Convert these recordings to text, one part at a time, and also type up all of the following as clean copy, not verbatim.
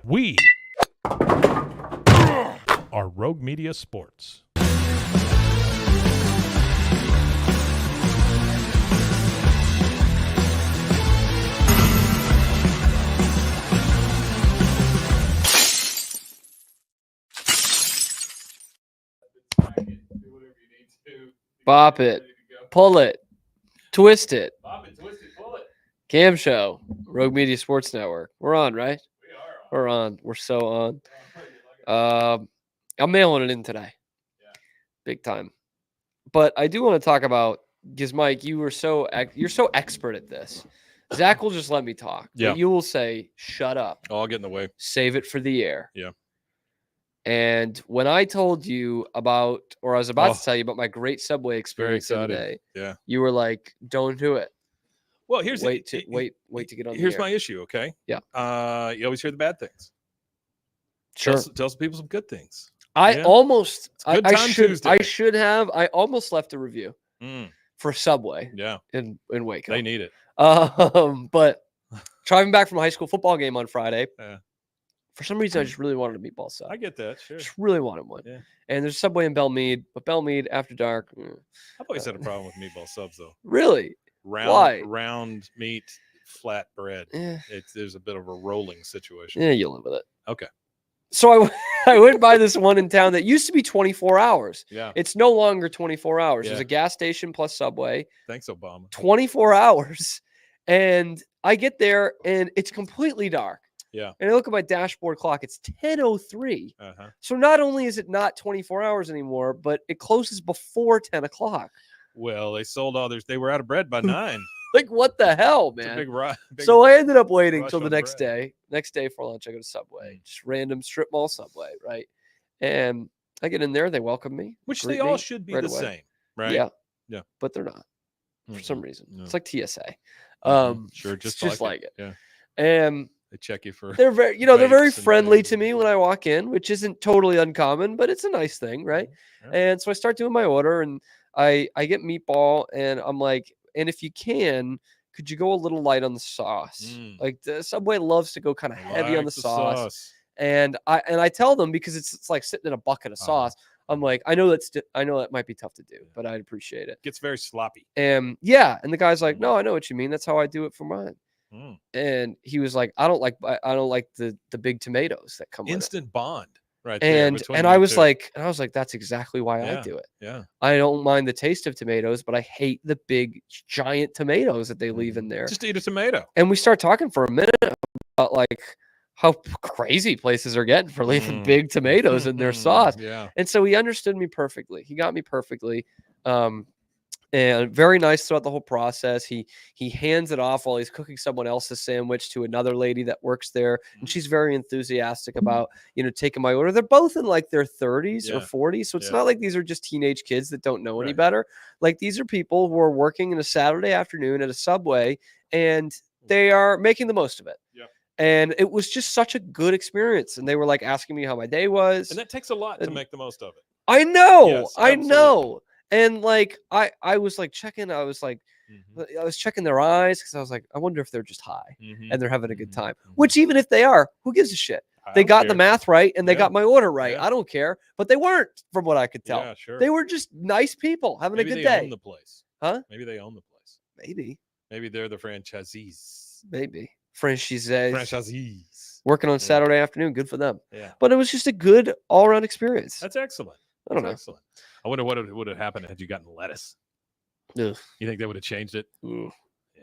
We are Rogue Media Sports. Bop it, pull it, twist it. Bop it, twist it, pull it. Cam Show, Rogue Media Sports Network. We're on, right? We are. We're on. We're so on. I'm mailing it in today. Yeah. Big time. But I do want to talk about, because Mike, you're so expert at this. Zach will just let me talk. Yeah. But you will say, shut up. Oh, I'll get in the way. Save it for the air. Yeah. And when I told you about, or I was about to tell you about my great Subway experience the other day, Yeah. you were like, don't do it. Well, here's wait to get on. Here's the air. my issue. Okay. Yeah. You always hear the bad things. Sure. Tell some people some good things. I almost. Good I time should. Tuesday. I should have. I almost left a review for Subway. Yeah. In Waco. They need it. But driving back from a high school football game on Friday. Yeah. For some reason, I just really wanted a meatball sub. I get that. Sure. Just really wanted one. Yeah. And there's Subway in Belmead, but Belmead after dark. I've always had a problem with meatball subs though. Really? Round, Why? round meat, flat bread. Yeah. There's a bit of a rolling situation. Yeah, you live with it. Okay. So I went by this one in town that used to be 24 hours. Yeah. It's no longer 24 hours. Yeah. There's a gas station plus Subway. Thanks, Obama. 24 hours. And I get there and it's completely dark. Yeah. And I look at my dashboard clock. It's 10:03. Uh-huh. So not only is it not 24 hours anymore, but it closes before 10 o'clock. Well, they sold all theirs. They were out of bread by 9. Like, what the hell, It's a man? big So I ended up waiting rush till the on next bread. day. Next day for lunch, I go to Subway. Just random strip mall Subway, right? And I get in there. They welcome me. Which greet they all me should be right the away. same, right? Yeah. Yeah. But they're not for some Mhm. reason. No. It's like TSA. Sure, It's just like it. Yeah. And They check you for they're very, they're very vapes and friendly things to me when I walk in, which isn't totally uncommon, but it's a nice thing, right? Yeah. And so I start doing my order, and I get meatball, and I'm like, and if you can, could you go a little light on the sauce? Like the Subway loves to go kind of heavy on the sauce. And I tell them, because it's like sitting in a bucket of sauce. I'm like, I know that might be tough to do, but I'd appreciate it. Gets very sloppy. And yeah, and the guy's like, no, I know what you mean. That's how I do it for mine. And he was like, I don't like the big tomatoes that come with it. Instant bond, right there. And between I you was two. like, that's exactly why I Yeah. do it. Yeah. I don't mind the taste of tomatoes, but I hate the big giant tomatoes that they leave in there. Just eat a tomato. And we start talking for a minute about like how crazy places are getting for leaving big tomatoes in their sauce. Yeah. And so he understood me perfectly. He got me perfectly. And very nice throughout the whole process. He hands it off while he's cooking someone else's sandwich to another lady that works there, and she's very enthusiastic about taking my order. They're both in like their 30s or 40s, so it's not like these are just teenage kids that don't know any better. Like, these are people who are working in a Saturday afternoon at a Subway, and they are making the most of it. Yeah. And it was just such a good experience. And they were like asking me how my day was. And that takes a lot to make the most of it. I know. Yes, I absolutely. know. And like I was like checking, I was checking their eyes, because I was like, I wonder if they're just high and they're having a good time. Which, even if they are, who gives a shit? They got the math right and they got my order right. Yeah. I don't care. But they weren't, from what I could tell. Yeah, sure. They were just nice people having Maybe a good they day. own the place. Huh? Maybe they own the place. Maybe they're the franchisees. Franchisees working on Saturday afternoon. Good for them. Yeah. But it was just a good all-around experience. That's excellent. I don't know. Excellent. I wonder what would have happened had you gotten lettuce. Ugh. You think they would have changed it? Ooh. Yeah.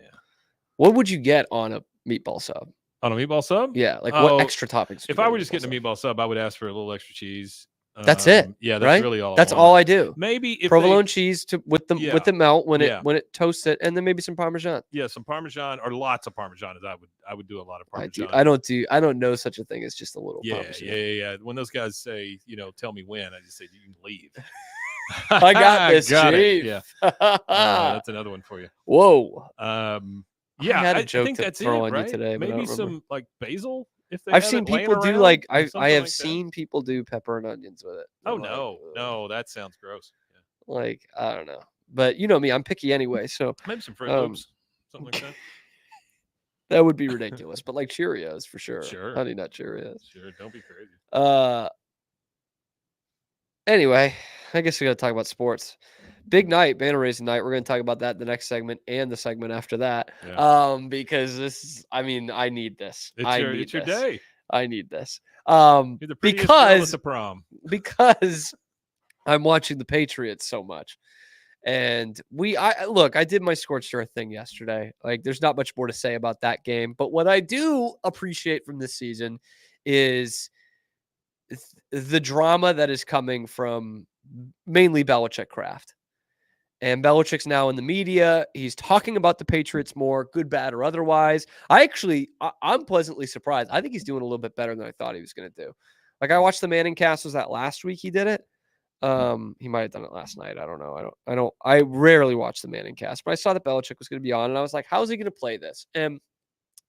What would you get on a meatball sub? On a meatball sub? Yeah, like what extra toppings? If I were just getting a meatball sub, I would ask for a little extra cheese. That's it. Yeah, that's right? really all. That's all I do. Maybe if provolone cheese with the melt when it toasts it, and then maybe some Parmesan. Yeah, some Parmesan, or lots of Parmesan. I would do a lot of Parmesan. I don't know such a thing as just a little Parmesan. Yeah. When those guys say, tell me when, I just say you can leave. I got this, got Chief. it. Yeah, that's another one for you. Whoa. Yeah, I had a joke think to that's throw it, on right? you today. But Maybe some like basil. If they I've have seen it laying people do around, like or I something have like that. seen people do pepper and onions with it. Oh I'm like, no, that sounds gross. Yeah. Like, I don't know, but you know me, I'm picky anyway. So Maybe some Fred Loops, something like that. That would be ridiculous. But like Cheerios for sure. Sure. Honey Nut Cheerios. Sure, don't be crazy. Anyway, I guess we got to talk about sports. Big night, banner raising night. We're going to talk about that in the next segment and the segment after that. Yeah. Because this is, I mean, I need this. It's your day. I need this. You're the prettiest girl at the prom. Because I'm watching the Patriots so much. And I did my scorched earth thing yesterday. Like, there's not much more to say about that game. But what I do appreciate from this season is the drama that is coming from mainly Belichick Kraft. And Belichick's now in the media. He's talking about the Patriots more, good, bad, or otherwise. I'm pleasantly surprised. I think he's doing a little bit better than I thought he was going to do. Like, I watched the Manning cast. Was that last week he did it? He might have done it last night. I don't know. I rarely watch the Manning cast, but I saw that Belichick was going to be on, and I was like, how's he going to play this? And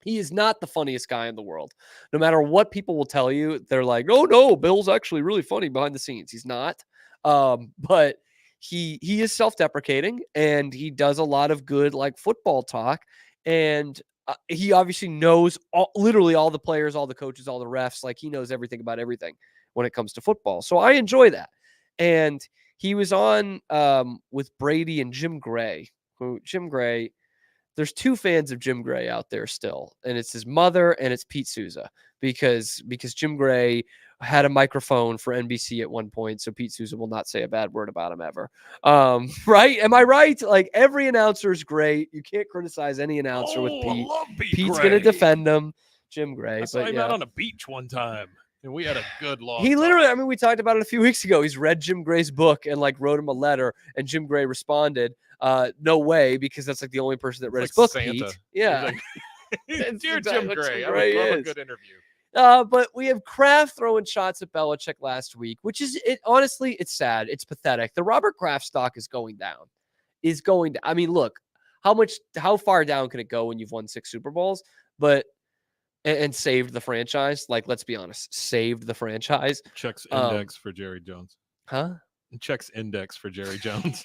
he is not the funniest guy in the world. No matter what people will tell you, they're like, oh no, Bill's actually really funny behind the scenes. He's not. But he is self-deprecating, and he does a lot of good like football talk. And he obviously knows literally all the players, all the coaches, all the refs. Like, he knows everything about everything when it comes to football. So I enjoy that. And he was on with Brady and Jim Gray. Jim Gray, there's two fans of Jim Gray out there still, and it's his mother and it's Pete Souza, because Jim Gray had a microphone for NBC at one point, so Pete Souza will not say a bad word about him ever. Right? Am I right? Like, every announcer is great. You can't criticize any announcer with Pete. I love Pete Pete's Gray. going to defend him, Jim Gray. I saw him out on a beach one time, and we had a good long He talk. literally, I mean, we talked about it a few weeks ago. He's read Jim Gray's book and like wrote him a letter, and Jim Gray responded, no way, because that's like the only person that read his book, Santa. Pete. Yeah. Like, dear exactly Jim what Gray, Jim I Gray would love a is. good interview. But we have Kraft throwing shots at Belichick last week, which is, honestly, it's sad. It's pathetic. The Robert Kraft stock is going down. I mean, look, how far down can it go when you've won 6 Super Bowls, and saved the franchise? Like, let's be honest, saved the franchise. Checks index for Jerry Jones. Huh? Checks index for Jerry Jones.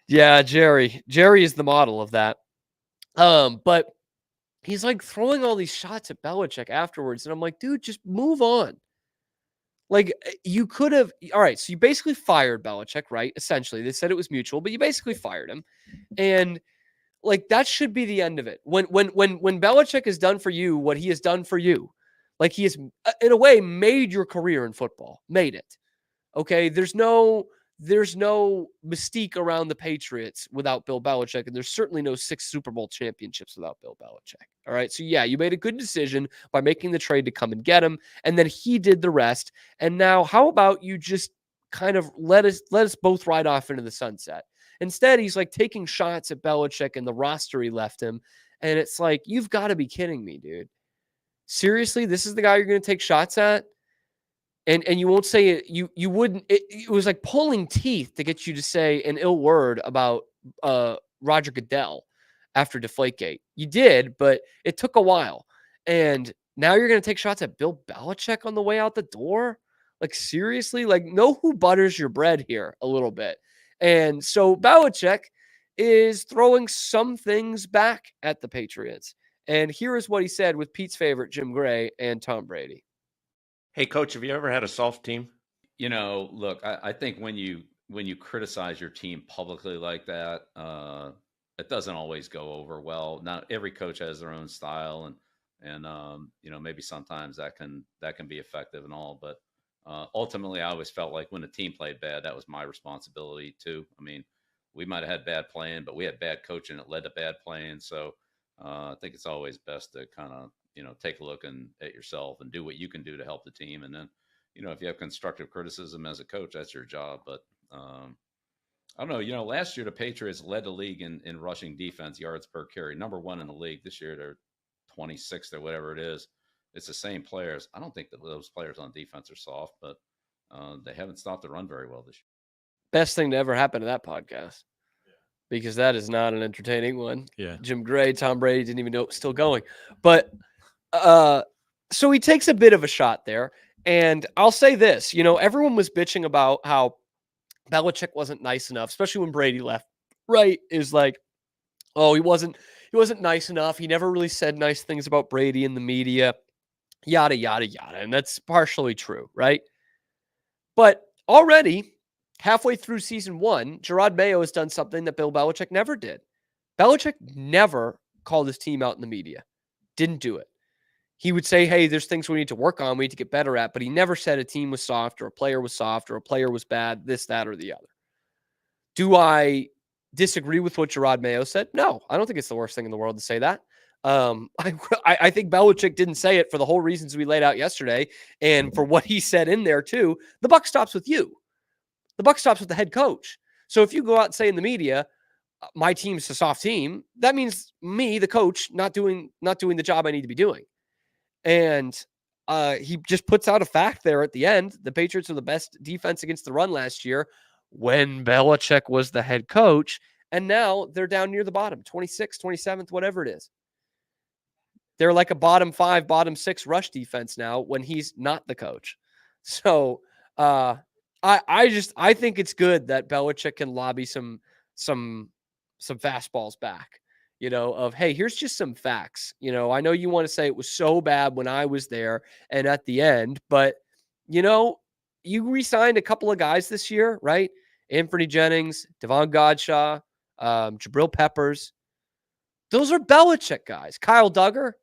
Yeah, Jerry is the model of that. But he's like throwing all these shots at Belichick afterwards, and I'm like, dude, just move on. Like, you could have. All right, so you basically fired Belichick, right? Essentially, they said it was mutual, but you basically fired him, and like, that should be the end of it. When Belichick has done for you what he has done for you, like, he has in a way made your career in football, made it. Okay, there's no mystique around the Patriots without Bill Belichick, and there's certainly no 6 Super Bowl championships without Bill Belichick. All right, so yeah, you made a good decision by making the trade to come and get him, and then he did the rest. And now, how about you just kind of let us both ride off into the sunset? Instead, he's like taking shots at Belichick and the roster he left him, and it's like, you've got to be kidding me, dude. Seriously, this is the guy you're going to take shots at? And you won't say it. You wouldn't. It was like pulling teeth to get you to say an ill word about Roger Goodell after Deflategate. You did, but it took a while. And now you're going to take shots at Bill Belichick on the way out the door? Like, seriously? Like, know who butters your bread here a little bit. And so Belichick is throwing some things back at the Patriots. And here is what he said with Pete's favorite, Jim Gray, and Tom Brady. Hey, Coach, have you ever had a soft team? Look, I think when you criticize your team publicly like that, it doesn't always go over well. Not every coach has their own style, and maybe sometimes that can be effective and all. But ultimately, I always felt like when the team played bad, that was my responsibility too. I mean, we might have had bad playing, but we had bad coaching that led to bad playing. So I think it's always best to kind of take a look at yourself and do what you can do to help the team. And then, if you have constructive criticism as a coach, that's your job. But I don't know, last year the Patriots led the league in rushing defense yards per carry, number 1 in the league. This year they're 26th or whatever it is. It's the same players. I don't think that those players on defense are soft, but they haven't stopped the run very well this year. Best thing to ever happen to that podcast. Because that is not an entertaining one. Yeah. Jim Gray, Tom Brady didn't even know it was still going. But so he takes a bit of a shot there. And I'll say this, everyone was bitching about how Belichick wasn't nice enough, especially when Brady left, right? Is like, oh, he wasn't wasn't nice enough. He never really said nice things about Brady in the media, yada, yada, yada. And that's partially true, right? But already halfway through season 1, Gerard Mayo has done something that Bill Belichick never did. Belichick never called his team out in the media. Didn't do it. He would say, hey, there's things we need to work on, we need to get better at, but he never said a team was soft or a player was soft or a player was bad, this, that, or the other. Do I disagree with what Gerard Mayo said? No, I don't think it's the worst thing in the world to say that. I think Belichick didn't say it for the whole reasons we laid out yesterday, and for what he said in there too. The buck stops with you. The buck stops with the head coach. So if you go out and say in the media, my team's a soft team, that means me, the coach, not doing the job I need to be doing. And he just puts out a fact there at the end. The Patriots are the best defense against the run last year when Belichick was the head coach. And now they're down near the bottom, 26th, 27th, whatever it is. They're like a bottom 5, bottom 6 rush defense now when he's not the coach. So I think it's good that Belichick can lobby some fastballs back. Of, hey, here's just some facts. I know you want to say it was so bad when I was there and at the end, but, you re-signed a couple of guys this year, right? Anthony Jennings, Devon Godshaw, Jabril Peppers. Those are Belichick guys. Kyle Duggar.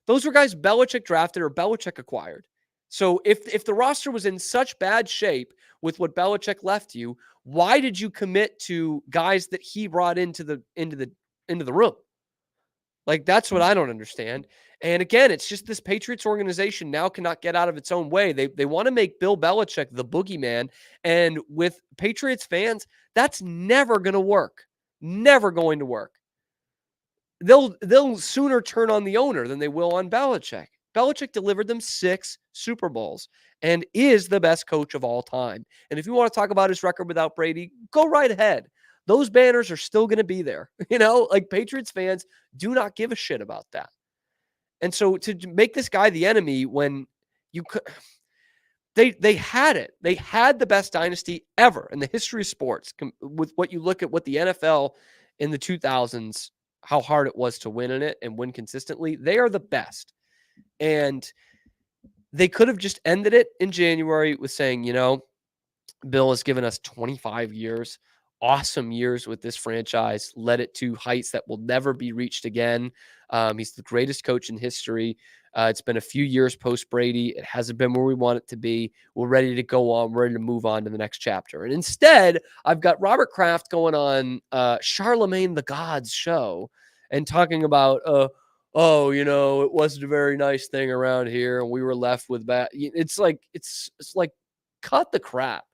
Those were guys Belichick drafted or Belichick acquired. So if the roster was in such bad shape with what Belichick left you, why did you commit to guys that he brought into the room? Like, that's what I don't understand. And again, it's just this Patriots organization now cannot get out of its own way. They want to make Bill Belichick the boogeyman. And with Patriots fans, that's never going to work. Never going to work. They'll sooner turn on the owner than they will on Belichick. Belichick delivered them 6 Super Bowls and is the best coach of all time. And if you want to talk about his record without Brady, go right ahead. Those banners are still going to be there. Like, Patriots fans do not give a shit about that. And so to make this guy the enemy when you could, they had it. They had the best dynasty ever in the history of sports. With what you look at what the NFL in the 2000s, how hard it was to win in it and win consistently. They are the best. And they could have just ended it in January with saying, Bill has given us 25 years, awesome years with this franchise, led it to heights that will never be reached again. He's the greatest coach in history. It's been a few years post Brady. It hasn't been where we want it to be. We're ready to go on. We're ready to move on to the next chapter. And instead, I've got Robert Kraft going on Charlemagne the God's show and talking about, it wasn't a very nice thing around here, and we were left with bad. It's like cut the crap.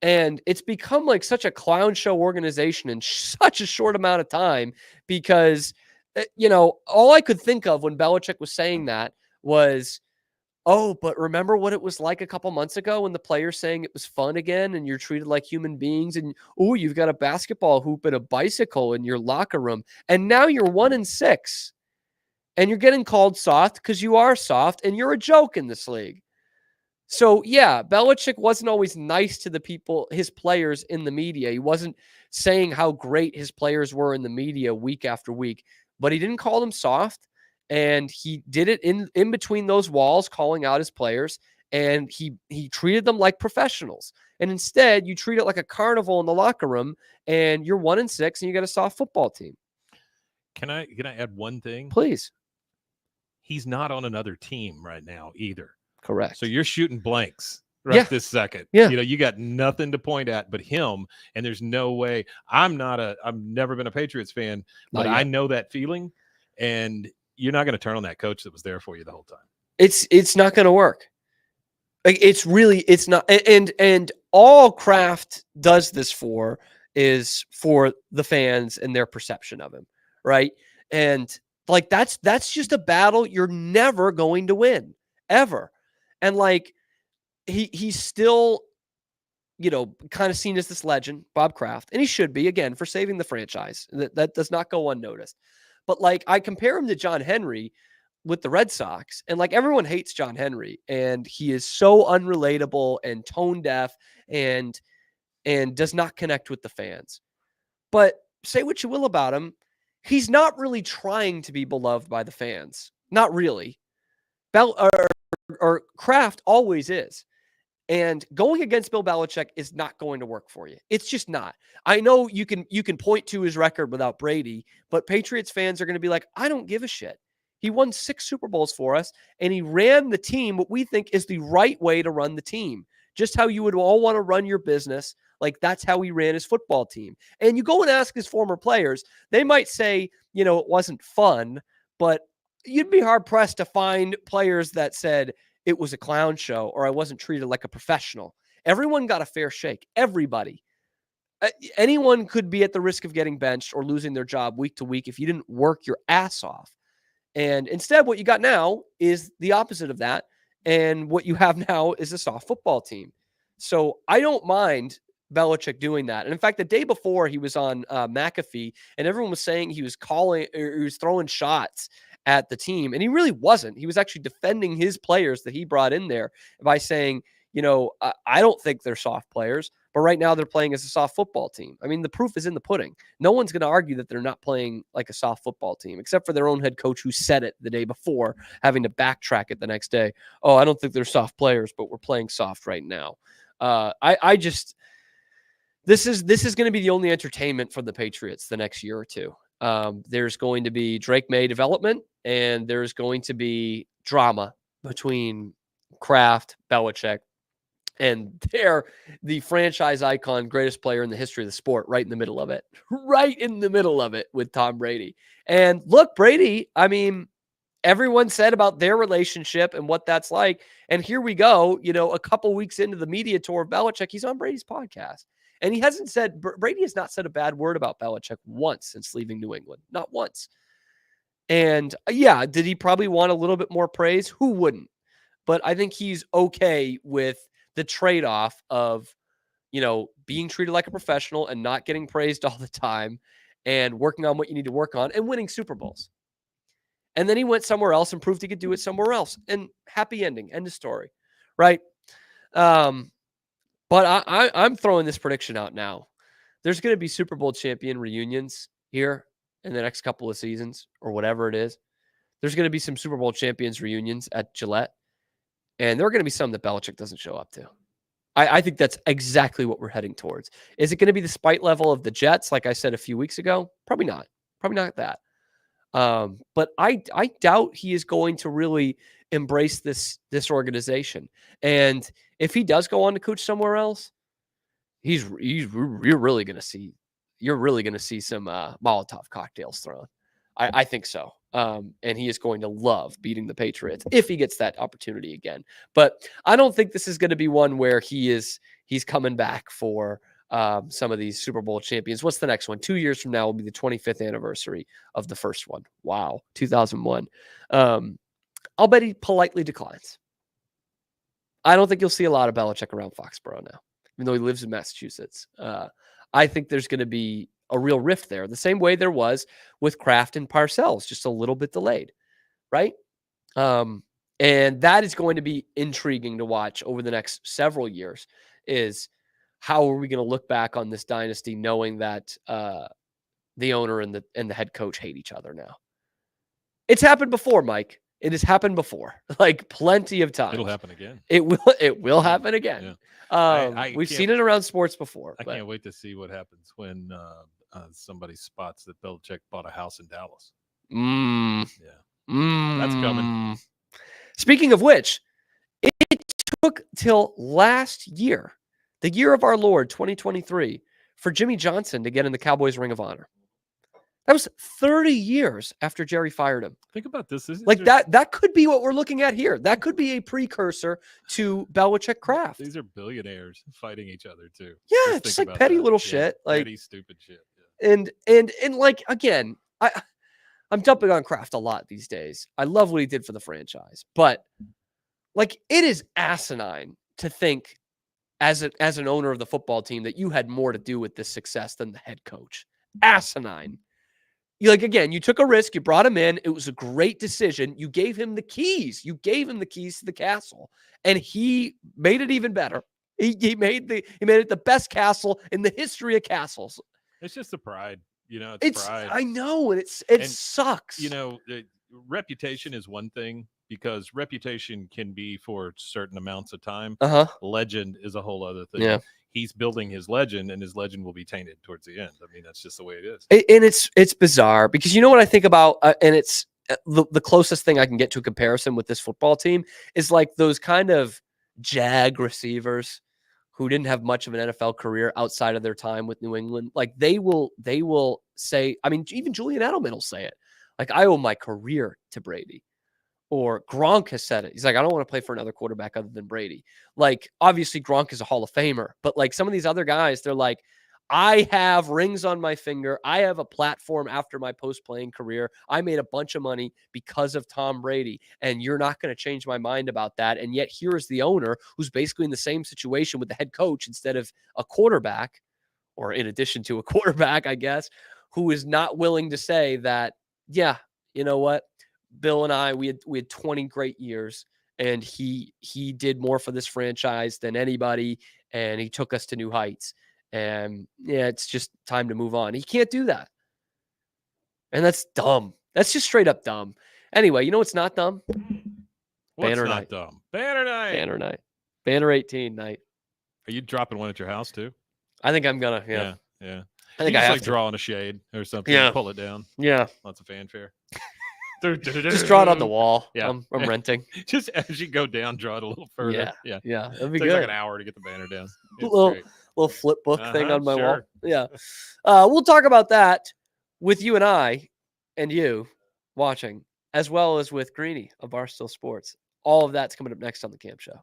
And it's become like such a clown show organization in such a short amount of time because, all I could think of when Belichick was saying that was, oh, but remember what it was like a couple months ago when the players saying it was fun again and you're treated like human beings and, oh, you've got a basketball hoop and a bicycle in your locker room. And now you're 1-6 and you're getting called soft because you are soft and you're a joke in this league. So, yeah, Belichick wasn't always nice to the people, his players in the media. He wasn't saying how great his players were in the media week after week, but he didn't call them soft. And he did it in between those walls, calling out his players. And he treated them like professionals. And instead, you treat it like a carnival in the locker room, and you're 1-6, and you got a soft football team. Can I add one thing? Please. He's not on another team right now either. Correct. So you're shooting blanks this second. Yeah. You got nothing to point at but him. And there's no way. I've never been a Patriots fan, but I know that feeling. And you're not going to turn on that coach that was there for you the whole time. It's not going to work. Like, it's not. And all Kraft does this for is for the fans and their perception of him. Right. And like, that's just a battle you're never going to win ever. And like, he's still, kind of seen as this legend, Bob Kraft, and he should be, again, for saving the franchise. That does not go unnoticed. But like, I compare him to John Henry with the Red Sox, and like, everyone hates John Henry, and he is so unrelatable and tone deaf and does not connect with the fans. But say what you will about him, he's not really trying to be beloved by the fans. Not really. Or Kraft always is. And going against Bill Belichick is not going to work for you. It's just not. I know you can point to his record without Brady, but Patriots fans are going to be like, I don't give a shit. He won 6 Super Bowls for us, and he ran the team what we think is the right way to run the team. Just how you would all want to run your business. Like, that's how he ran his football team. And you go and ask his former players, they might say, it wasn't fun, but you'd be hard-pressed to find players that said, it was a clown show, or I wasn't treated like a professional. Everyone got a fair shake. Everybody. Anyone could be at the risk of getting benched or losing their job week to week if you didn't work your ass off. And instead, what you got now is the opposite of that. And what you have now is a soft football team. So I don't mind Belichick doing that. And in fact, the day before he was on McAfee, and everyone was saying he was throwing shots at the team. And he really wasn't. He was actually defending his players that he brought in there by saying, I don't think they're soft players, but right now they're playing as a soft football team. I mean, the proof is in the pudding. No one's going to argue that they're not playing like a soft football team, except for their own head coach who said it the day before, having to backtrack it the next day. Oh, I don't think they're soft players, but we're playing soft right now. This is going to be the only entertainment for the Patriots the next year or two. There's going to be Drake May development, and there's going to be drama between Kraft, Belichick, and they're the franchise icon, greatest player in the history of the sport, right in the middle of it with Tom Brady. And look, Brady, I mean, everyone said about their relationship and what that's like. And here we go, a couple weeks into the media tour of Belichick, he's on Brady's podcast. And Brady has not said a bad word about Belichick once since leaving New England. Not once. And yeah, did he probably want a little bit more praise? Who wouldn't? But I think he's okay with the trade-off of, being treated like a professional and not getting praised all the time and working on what you need to work on and winning Super Bowls. And then he went somewhere else and proved he could do it somewhere else. And happy ending, end of story, right? But I'm throwing this prediction out now. There's going to be Super Bowl champion reunions here in the next couple of seasons or whatever it is. There's going to be some Super Bowl champions reunions at Gillette. And there are going to be some that Belichick doesn't show up to. I think that's exactly what we're heading towards. Is it going to be the spite level of the Jets, like I said a few weeks ago? Probably not. Probably not that. But I doubt he is going to really embrace this organization. And if he does go on to coach somewhere else, you're really going to see some Molotov cocktails thrown. I think so. And he is going to love beating the Patriots if he gets that opportunity again. But I don't think this is going to be one where he's coming back for some of these Super Bowl champions. What's the next one? 2 years from now will be the 25th anniversary of the first one. Wow, 2001. I'll bet he politely declines. I don't think you'll see a lot of Belichick around Foxborough now, even though he lives in Massachusetts. I think there's going to be a real rift there, the same way there was with Kraft and Parcells, just a little bit delayed, right? And that is going to be intriguing to watch over the next several years. Is how are we going to look back on this dynasty knowing that the owner and the head coach hate each other now? It's happened before, Mike. It has happened before, like plenty of times. It'll happen again. It will happen again. Yeah. We've seen it around sports before. I can't wait to see what happens when somebody spots that Belichick bought a house in Dallas. Yeah. That's coming. Speaking of which, it took till last year, the year of our Lord, 2023, for Jimmy Johnson to get in the Cowboys Ring of Honor. That was 30 years after Jerry fired him. Think about this. Like that could be what we're looking at here. That could be a precursor to Belichick Kraft. These are billionaires fighting each other too. Yeah, just like petty little shit. Like petty, stupid shit. Yeah. And like, again, I'm jumping on Kraft a lot these days. I love what he did for the franchise, but like, it is asinine to think as an owner of the football team that you had more to do with this success than the head coach. Asinine. You took a risk. You brought him in. It was a great decision. You gave him the keys. You gave him the keys to the castle, and he made it even better. He made it the best castle in the history of castles. It's just the pride. You know, It's pride. I know, and it And, sucks. You know, reputation is one thing because reputation can be for certain amounts of time. Uh-huh. Legend is a whole other thing. Yeah. He's building his legend, and his legend will be tainted towards the end. I mean, that's just the way it is. And it's bizarre because you know what I think about, and it's the closest thing I can get to a comparison with this football team is like those kind of jag receivers who didn't have much of an NFL career outside of their time with New England. Like they will say, I mean, even Julian Edelman will say it. Like, I owe my career to Brady. Or Gronk has said it. He's like, I don't want to play for another quarterback other than Brady. Like, obviously Gronk is a Hall of Famer, but like some of these other guys, they're like, I have rings on my finger. I have a platform after my post-playing career. I made a bunch of money because of Tom Brady, and you're not going to change my mind about that. And yet here is the owner who's basically in the same situation with the head coach instead of a quarterback, or in addition to a quarterback, I guess, who is not willing to say that, yeah, you know what? Bill and I, we had 20 great years, and he did more for this franchise than anybody, and he took us to new heights. And yeah, it's just time to move on. He can't do that. And that's dumb. That's just straight up dumb. Anyway, you know what's not dumb? What's Banner not night. dumb? Banner night. Banner night. Banner 18 night. Are you dropping one at your house too? I think I'm gonna, yeah. Yeah. I think you I just have like to. draw on a shade or something. Yeah. Pull it down. Yeah. Lots of fanfare. Just draw it on the wall. Yeah. I'm renting. Just as you go down, draw it a little further. Yeah. Yeah. That'd be Takes good. like an hour to get the banner down. It's Little- great. Little flip book thing on my wall. Sure. Yeah. We'll talk about that with you and I and you watching, as well as with Greeny of Barstool Sports. All of that's coming up next on the Camp Show.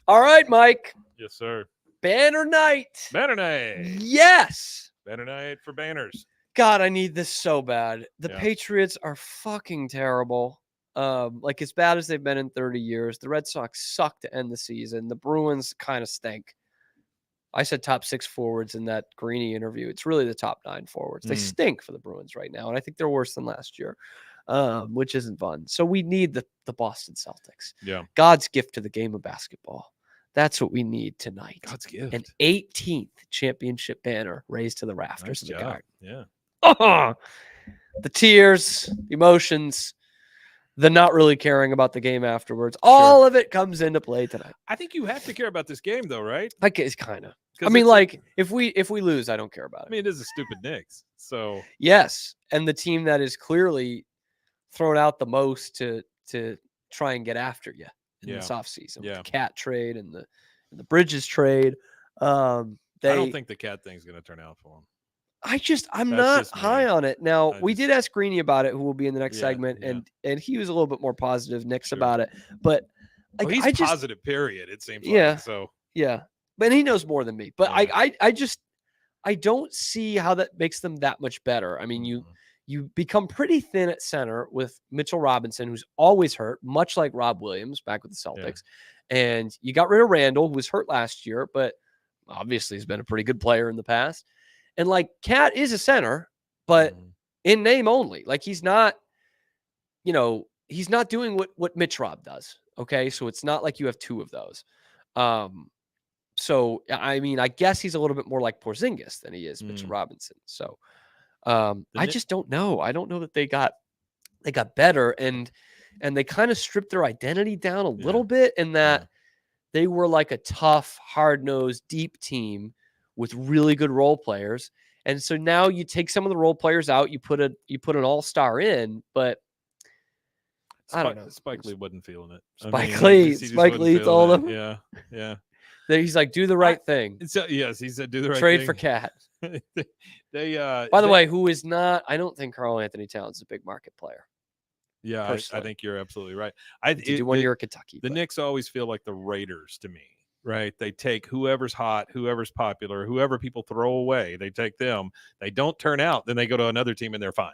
All right, Mike. Yes, sir. Banner night. Banner night. Yes. Banner night for banners. God, I need this so bad. The Yeah. Patriots are fucking terrible. Like as bad as they've been in 30 years. The Red Sox suck to end the season. The Bruins kind of stink. I said top 6 forwards in that Greeny interview. It's really the top 9 forwards. They stink for the Bruins right now, and I think they're worse than last year, which isn't fun. So we need the Boston Celtics. Yeah. God's gift to the game of basketball. That's what we need tonight. God's gift. An 18th championship banner raised to the rafters Nice of the job. Garden. Yeah. The tears, the emotions, the not really caring about the game afterwards. All of it comes into play tonight. I think you have to care about this game, though, right? Like it's kind of. 'Cause I mean, it's a- like if we lose, I don't care about it. I mean, it is a stupid Knicks. So Yes, and the team that is clearly thrown out the most to try and get after you in Yeah. this offseason. With Yeah. the Cat trade and the Bridges trade. I don't think the cat thing's going to turn out for them. I'm That's not just high me. on it. Now, I we just- did ask Greeny about it, who will be in the next Yeah, segment, yeah. and he was a little bit more positive next Sure. about it. But like, Well, he's I just positive, period. It seems Yeah. like so. yeah, but he knows more than me. But Yeah. I don't see how that makes them that much better. I mean, Mhm. you become pretty thin at center with Mitchell Robinson, who's always hurt, much like Rob Williams back with the Celtics. And you got rid of Randall, who was hurt last year, but obviously has been a pretty good player in the past. And like Cat is a center, but Mhm. in name only. Like he's not, he's not doing what Mitch Rob does. Okay. So it's not like you have two of those. So I mean, I guess he's a little bit more like Porzingis than he is Mitchell Robinson. So I Knick- just don't know. I don't know that they got better and they kind of stripped their identity down a little bit in that they were like a tough, hard-nosed, deep team with really good role players. And so now you take some of the role players out, you put an all-star in, but I don't know. Spike Lee wasn't feeling it. Spike Lee wasn't told feeling him. it. Yeah. He's like, do the right thing. So, yes, he said do the right Trade thing. for Cat. They By the way, who is not, I don't think Karl Anthony Towns is a big market player. Yeah, I personally. think you're absolutely right. Did you do 1 year at Kentucky? The but- Knicks always feel like the Raiders to me, right? They take whoever's hot, whoever's popular, whoever people throw away. They take them. They don't turn out. Then they go to another team and they're fine.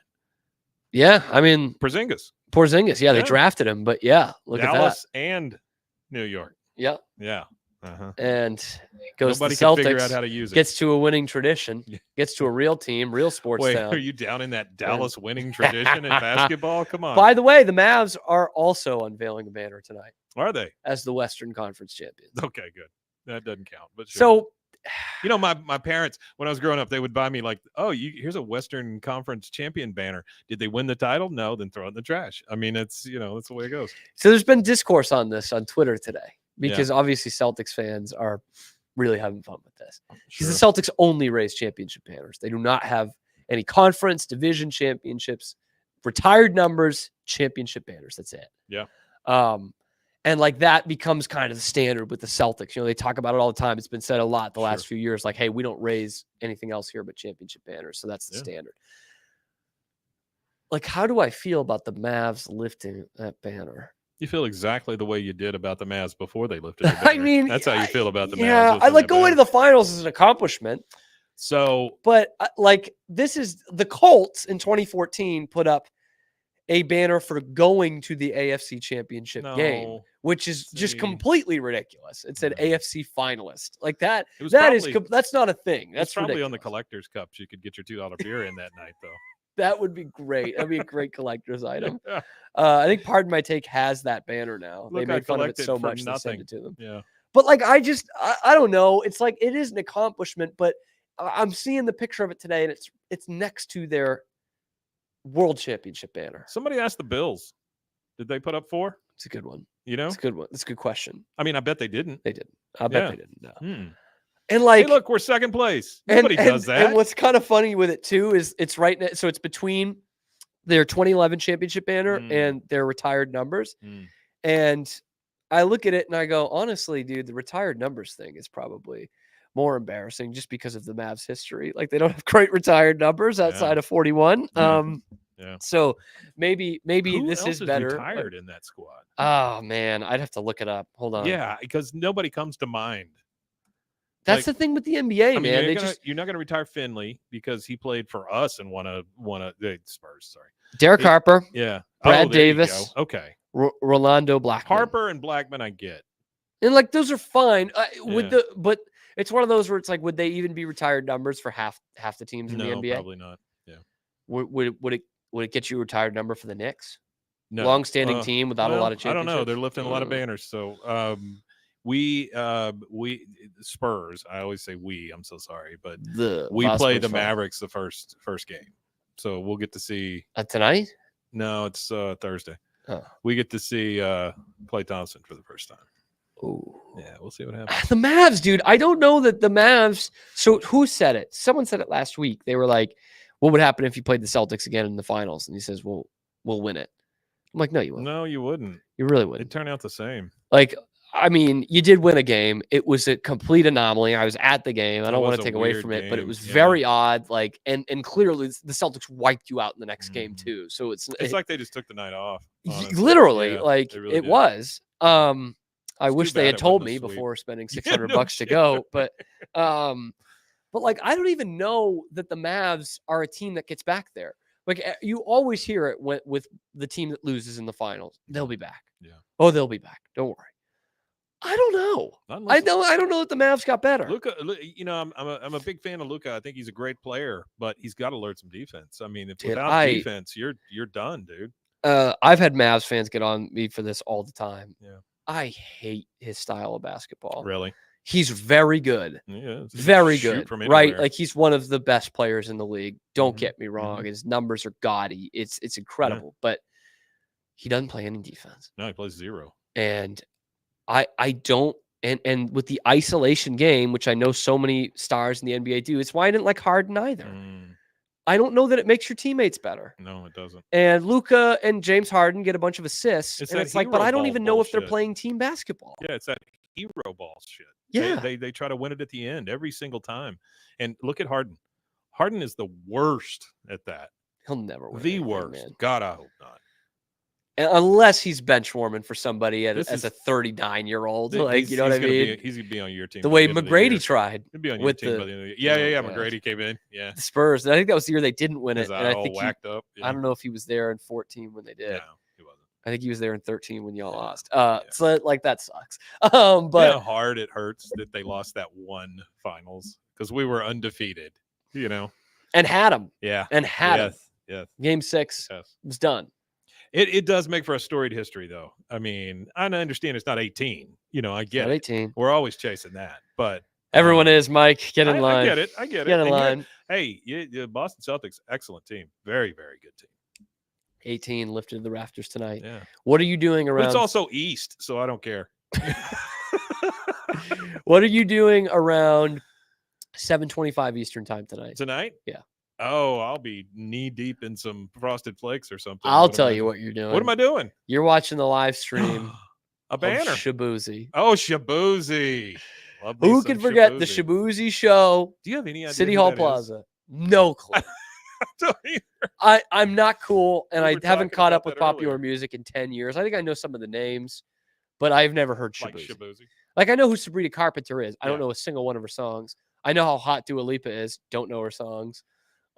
Yeah, I mean, Porzingis, Porzingis. Yeah, they Yeah. drafted him, but yeah, look Dallas, at that. and New York. Yeah, Yeah. Uh-huh. and goes Nobody to the can figure out Celtics. how to use it. Gets to a winning tradition. Yeah. Gets to a real team, real sports Wait, town. are you down in that Dallas winning tradition in basketball? Come on. By the way, the Mavs are also unveiling a banner tonight Are they? as the Western Conference champions. Okay, good. That doesn't count. But sure. So, You know, my parents, when I was growing up, they would buy me like, oh, here's a Western Conference champion banner. Did they win the title? No, then throw it in the trash. I mean, it's, that's the way it goes. so there's been discourse on this on Twitter today because obviously Celtics fans are really having fun with this. Because the Celtics only raise championship banners. They do not have any conference, division championships, retired numbers, championship banners. That's it. Yeah. And like that becomes kind of the standard with the Celtics. They talk about it all the time. It's been said a lot the last few years. Like, hey, we don't raise anything else here but championship banners. So that's the standard. Like, how do I feel about the Mavs lifting that banner? You feel exactly the way you did about the Mavs before they lifted the banner. I mean, that's how you feel about the Mavs. Yeah, I lifting like that going banner. to the finals is an accomplishment. So, But like, this is the Colts in 2014 put up a banner for going to the AFC Championship game, no, which is just see. completely ridiculous. It said No. AFC finalist. Like that. It was That is probably- that's not a thing. That's That's probably on the ridiculous. collector's cups. You could get your $2 beer in that night, though. That would be great. That'd be a great collector's item. I think Pardon My Take has that banner now. Look, they I made fun of it collected so for much they nothing. sent it to them. Yeah. But like, I don't know. It's like it is an accomplishment, but I'm seeing the picture of it today, and it's next to their World Championship banner. Somebody asked the Bills, did they put up 4? It's a good one. You know, It's a good one. It's a good question. I mean, I bet they didn't. They didn't. I bet Yeah. they didn't. No. Hmm. And like, Hey, look, we're second place. Nobody does that. And what's kind of funny with it too is it's right now. So it's between their 2011 championship banner Mm. and their retired numbers. Mm. And I look at it and I go, honestly, dude, the retired numbers thing is probably more embarrassing just because of the Mavs history. Like they don't have great retired numbers outside of 41. Yeah. Yeah. So maybe Who this else is better. but- retired in that squad. Oh man, I'd have to look it up. Hold on. Yeah, because nobody comes to mind. That's the thing with the NBA, I mean, man. you're not going to retire Finley because he played for us and won a the Spurs. Sorry, Derek Harper, yeah, Brad there you go. Davis. Okay, Rolando Blackman. Harper and Blackman, I get. And like those are fine. Yeah. But it's one of those where it's like, would they even be retired numbers for half the teams in No, the NBA? probably not. Would it get you a retired number for the Knicks? No, Long-standing team without a lot of I don't championships. know. They're lifting a lot of Mm. banners. So we Spurs. I always say we. I'm so sorry, but we play the Mavericks the first game. So we'll get to see. Tonight. No, it's Thursday. Oh. We get to see Klay Thompson for the first time. Oh, Yeah, we'll see what happens. the Mavs, dude. I don't know that the Mavs. So who said it? Someone said it last week. They were like, "What would happen if you played the Celtics again in the finals?" And he says, "Well, we'll win it." I'm like, "No, you won't. No, you wouldn't. You really It'd wouldn't." turn out the same. Like, I mean, you did win a game. It was a complete anomaly. I was at the game. I It don't want was to a take away weird from it, but it game, was yeah. very odd. Like, and clearly the Celtics wiped you out in the next game Mhm. too. So it's like they just took the night off. honestly. literally Yeah, like they really it did. was. I It's wish too they bad had it told wasn't a me sweep. before spending Yeah, $600 no to shit. go, but like I don't even know that the Mavs are a team that gets back there. Like you always hear it with the team that loses in the finals. They'll be back. Yeah. Oh, they'll be back. Don't worry. I don't know. I don't know that the Mavs got better. Luka, you know, I'm a big fan of Luka. I think he's a great player, but he's got to learn some defense. I mean, if Dude, without defense, you're done, dude. I've had Mavs fans get on me for this all the time. Yeah. I hate his style of basketball. Really? He's very good. Yeah. He can Very shoot good. from Right? anywhere. Like he's one of the best players in the league. Don't Mhm, get me wrong. His numbers are gaudy. It's incredible, but he doesn't play any defense. No, he plays zero. And I don't and with the isolation game, which I know so many stars in the NBA do, it's why I didn't like Harden either. Mm, I don't know that it makes your teammates better. no, it doesn't. And Luka and James Harden get a bunch of assists. It's And that it's like, but hero I don't ball even know if they're bullshit. playing team basketball. Yeah, it's that hero ball shit. Yeah. They try to win it at the end every single time. And look at Harden. Harden is the worst at that. He'll never win. The anything, worst. man. God, I hope not. Unless he's bench warming for somebody This as is- a 39-year-old. Th- Like, he's- you know what I he's gonna be- mean? he's gonna be on your team. The by way end of the McGrady year. tried He'll be on your with team the- by the end of the year. Yeah. yeah. McGrady came in. Yeah. the Spurs. And I think that was the year they didn't win it. His And eye I all think whacked up. I don't know if he was there in 14 when they did. No, he wasn't. I think he was there in 13 when y'all Yeah, lost. yeah. So like that sucks. But you know But how hard it hurts that they lost that one finals because we were undefeated. You know. and had him Yeah. and had him. Yes. Game 6 Yes. was done. It does make for a storied history, though. I mean, I understand it's not 18. You know, I get Not it. 18. We're always chasing that, but Everyone is, Mike. Get in I line. get it. I get it. Get in And you're- line. Hey, the Boston Celtics, excellent team. Very, very good team. 18 lifted to the rafters tonight. Yeah. What are you doing But around? it's also East, so I don't care. What are you doing around 7:25 Eastern time tonight? Tonight? Yeah. Oh, I'll be knee deep in some Frosted Flakes or something. I'll What am tell I you doing? what you're doing. What am I doing? You're watching the live stream A of banner. Shabuzi. Oh, Shabuzi. Love me Who some can forget the Shabuzi. Shabuzi show, Do you have any idea City who Hall that is? Plaza? No clue. Don't either. I'm not cool, and We I were haven't talking caught about up with that popular earlier. music in 10 years. I think I know some of the names, but I've never heard Like Shabuzi. Shabuzi. Like I know who Sabrina Carpenter is. I don't Yeah. know a single one of her songs. I know how hot Dua Lipa is. Don't know her songs.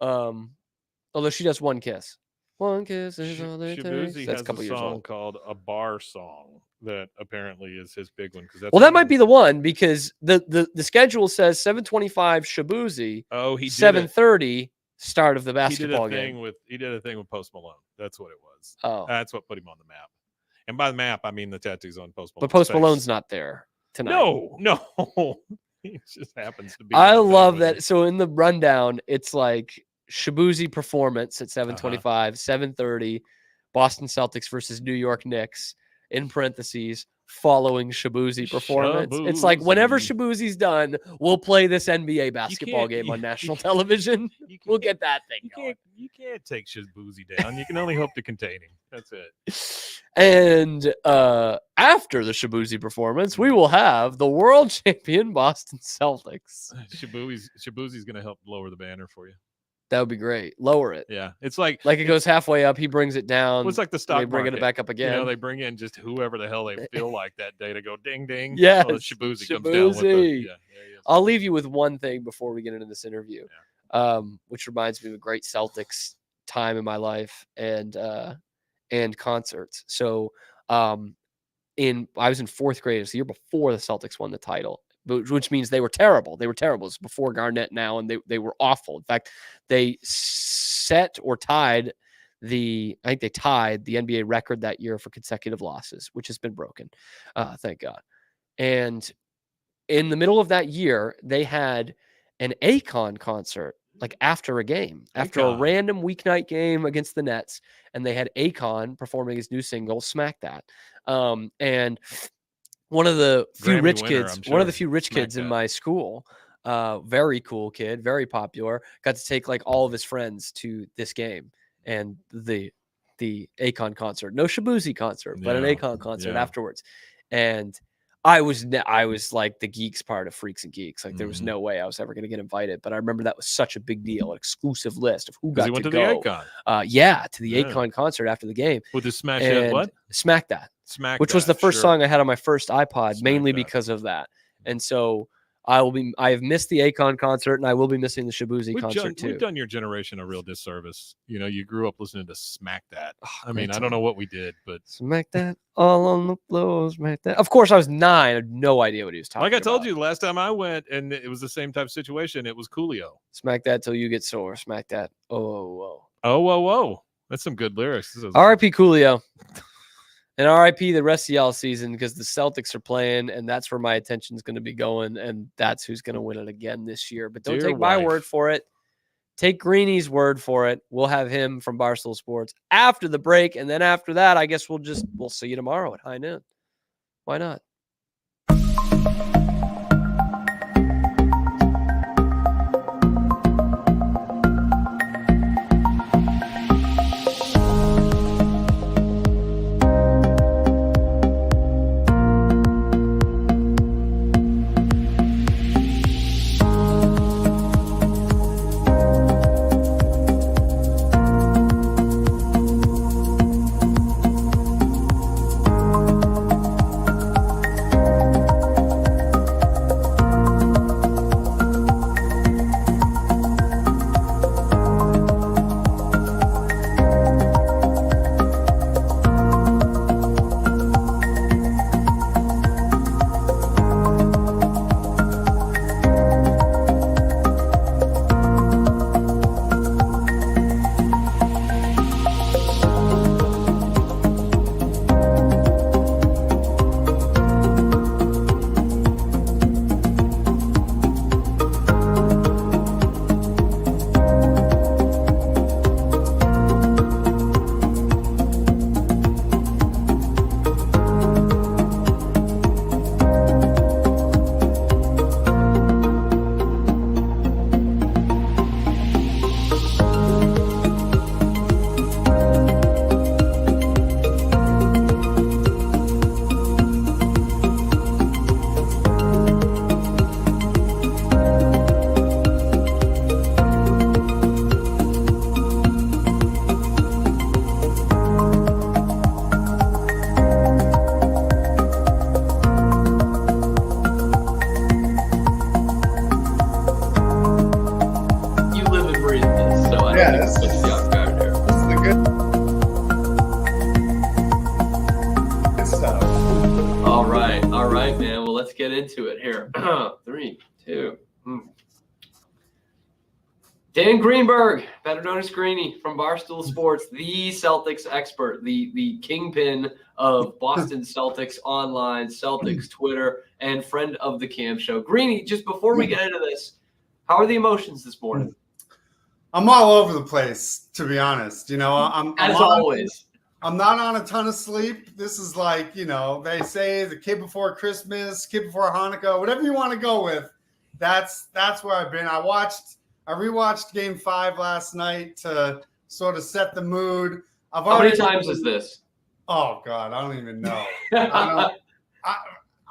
Although she does One Kiss. One kiss is all it takes. Shabuzi That's has a couple a years song old. called "A Bar Song" that apparently is his big one. Because Well, that might be the one because the schedule says 7:25 Shabuzi, Oh, he did 7:30 start of the He did a basketball thing game. with Post Malone. That's what it was. Oh, That's what put him on the map. And by the map, I mean the tattoos on Post Malone. but Post Malone's not there tonight. No. He just happens to be. I on the thing love with that. him. So in the rundown, it's like Shabuzi performance at 7:25, 7:30, Boston Celtics versus New York Knicks, in parentheses, following Shabuzi performance. It's like whenever Shabuzi. Shabuzi's done, we'll play this NBA basketball can't- game you- on national television. You We'll can't- get that thing You going. can't take Shabuzi down. You can only hope to contain him. That's it. And after the Shabuzi performance, we will have the world champion Boston Celtics. Shabuzi's going to help lower the banner for you. That would be great. Lower it. Yeah, it's like Like it goes halfway up, he brings it down. it's like the they stock bring market. it back up again. You know, they bring in just whoever the hell they feel like that day to go ding ding. Yes, Oh, Shabuzi comes down with the Shabuzi. yeah. There he is. I'll leave you with one thing before we get into this interview, which reminds me of a great Celtics time in my life and concerts. So I was in fourth grade. It was the year before the Celtics won the title, which means they were terrible. They were terrible. It's before Garnett now, and they were awful. In fact, they set or tied I think they tied the NBA record that year for consecutive losses, which has been broken. Thank God. And in the middle of that year, they had an Akon concert, like after a game, after a Akon. random weeknight game against the Nets, and they had Akon performing his new single, "Smack That." And one of the few Grammy rich winner, kids, I'm one of the sure. few rich Smack kids in That. my school, very cool kid, very popular, got to take like all of his friends to this game and the Akon concert. No Shabuzi concert, but an Yeah, Akon concert yeah. afterwards. And I was like the geeks part of Freaks and Geeks. Like there was Mhm. no way I was ever going to get invited. But I remember that was such a big deal, an exclusive list of who Because got he went to go. the Akon To the Yeah. Akon concert after the game. with his smash hit. And What? Smack That, Smack. which was the That, first sure. song I had on my first iPod, Smack mainly That. because of that. And so I have missed the Akon concert, and I will be missing the Shabuzi concert too. We've done your generation a real disservice. You grew up listening to Smack That. I mean, great I don't time. know what we did, but Smack that all on the floor, smack that. Of course, I was 9. I had no idea what he was talking like about. I told you, the last time I went, and it was the same type of situation. It was Coolio. Smack that till you get sore. Smack that. Oh, whoa. Oh, whoa, whoa. That's some good lyrics. R.I.P. Coolio. And R.I.P. the rest of y'all season, because the Celtics are playing, and that's where my attention is going to be going, and that's who's going to win it again this year. But don't Dear take my wife. word for it. Take Greeny's word for it. We'll have him from Barstool Sports after the break, and then after that, I guess we'll see you tomorrow at high noon. Why not? You live and breathe this, so I Yeah, don't this think it's is- the off guard there. This is the good stuff. All right, man. Well, let's get into it here. 3, 2. Dan Greenberg, better known as Greeny from Barstool Sports, the Celtics expert, the kingpin of Boston Celtics online, Celtics Twitter, and friend of the Cam Show. Greeny, just before we get into this, how are the emotions this morning? I'm all over the place, to be honest. I'm Always. I'm not on a ton of sleep. This is like, they say the kid before Christmas, kid before Hanukkah, whatever you want to go with. That's where I've been. I rewatched Game 5 last night to sort of set the mood. How many times is this? Oh God, I don't even know.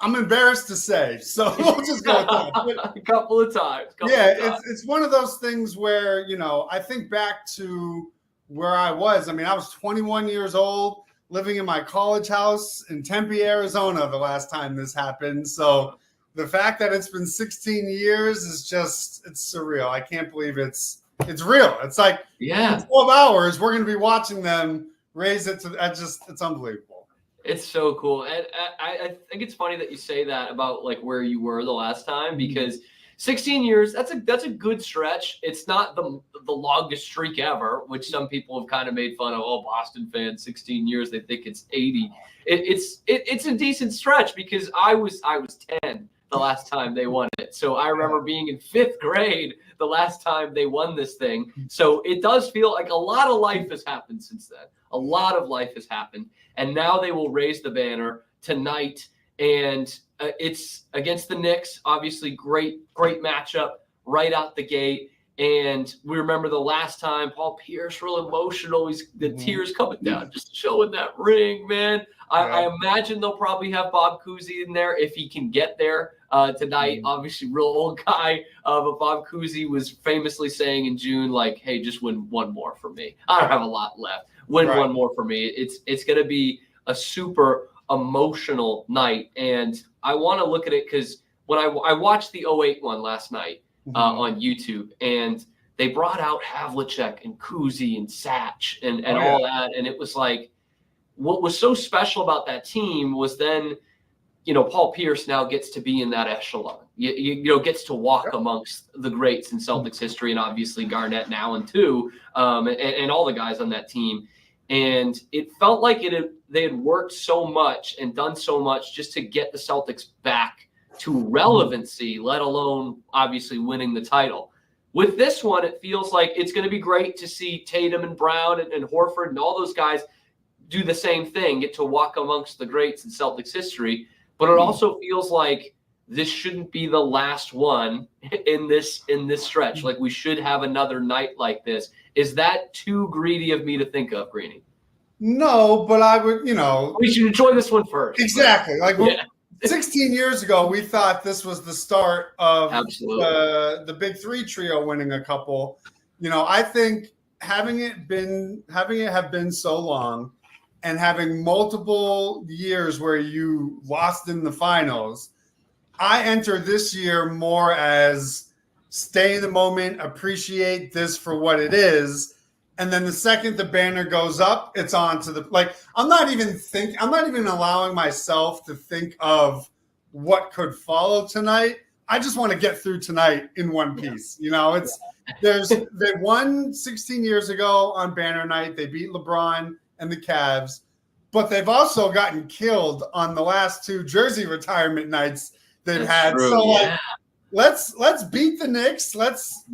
I'm embarrassed to say, so we'll just go with that. A couple of times. It's one of those things where, I think back to where I was. I mean, I was 21 years old, living in my college house in Tempe, Arizona, the last time this happened. So the fact that it's been 16 years is it's surreal. I can't believe it's real. It's like, Yeah. 12 hours, we're going to be watching them raise it to, it's unbelievable. It's so cool. And I think it's funny that you say that about like where you were the last time, because 16 years, that's a good stretch. It's not the longest streak ever, which some people have kind of made fun of. Oh, Boston fans, 16 years, they think it's 80. It's a decent stretch, because I was 10 the last time they won it. So I remember being in 5th grade the last time they won this thing. So it does feel like a lot of life has happened since then. A lot of life has happened. And now they will raise the banner tonight. And it's against the Knicks. Obviously, great matchup right out the gate. And we remember the last time Paul Pierce, real emotional. He's the tears coming down, just showing that ring, man. I imagine they'll probably have Bob Cousy in there if he can get there tonight. Obviously, real old guy. But Bob Cousy was famously saying in June, like, hey, just win one more for me. I don't have a lot left. Win one more for me. It's going to be a super emotional night. And I want to look at it because when I watched the 08 one last night, on YouTube, and they brought out Havlicek and Cousy and Satch and all that, and it was like, what was so special about that team was then, Paul Pierce now gets to be in that echelon. Gets to walk amongst the greats in Celtics history, and obviously Garnett now and and all the guys on that team. And it felt like they had worked so much and done so much just to get the Celtics back to relevancy, let alone obviously winning the title. With this one, it feels like it's going to be great to see Tatum and Brown and Horford and all those guys do the same thing, get to walk amongst the greats in Celtics history. But it also feels like this shouldn't be the last one in this stretch. Like, we should have another night like this. Is that too greedy of me to think of, Greeny? No, but I would, we should enjoy this one first. Exactly. 16 years ago, we thought this was the start of the Big Three trio winning a couple. I think having it have been so long and having multiple years where you lost in the finals, I enter this year more as stay in the moment, appreciate this for what it is. And then the second the banner goes up, it's on to I'm not even allowing myself to think of what could follow tonight. I just want to get through tonight in one piece. They won 16 years ago on banner night. They beat LeBron and the Cavs, but they've also gotten killed on the last two jersey retirement nights they've had. True, so let's beat the Knicks. Let's,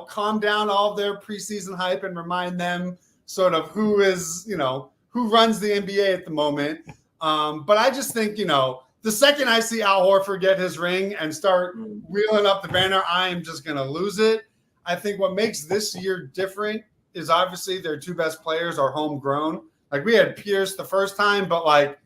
calm down all of their preseason hype and remind them sort of who runs the NBA at the moment. But I just think, the second I see Al Horford get his ring and start wheeling up the banner, I am just going to lose it. I think what makes this year different is obviously their two best players are homegrown. Like, we had Pierce the first time, but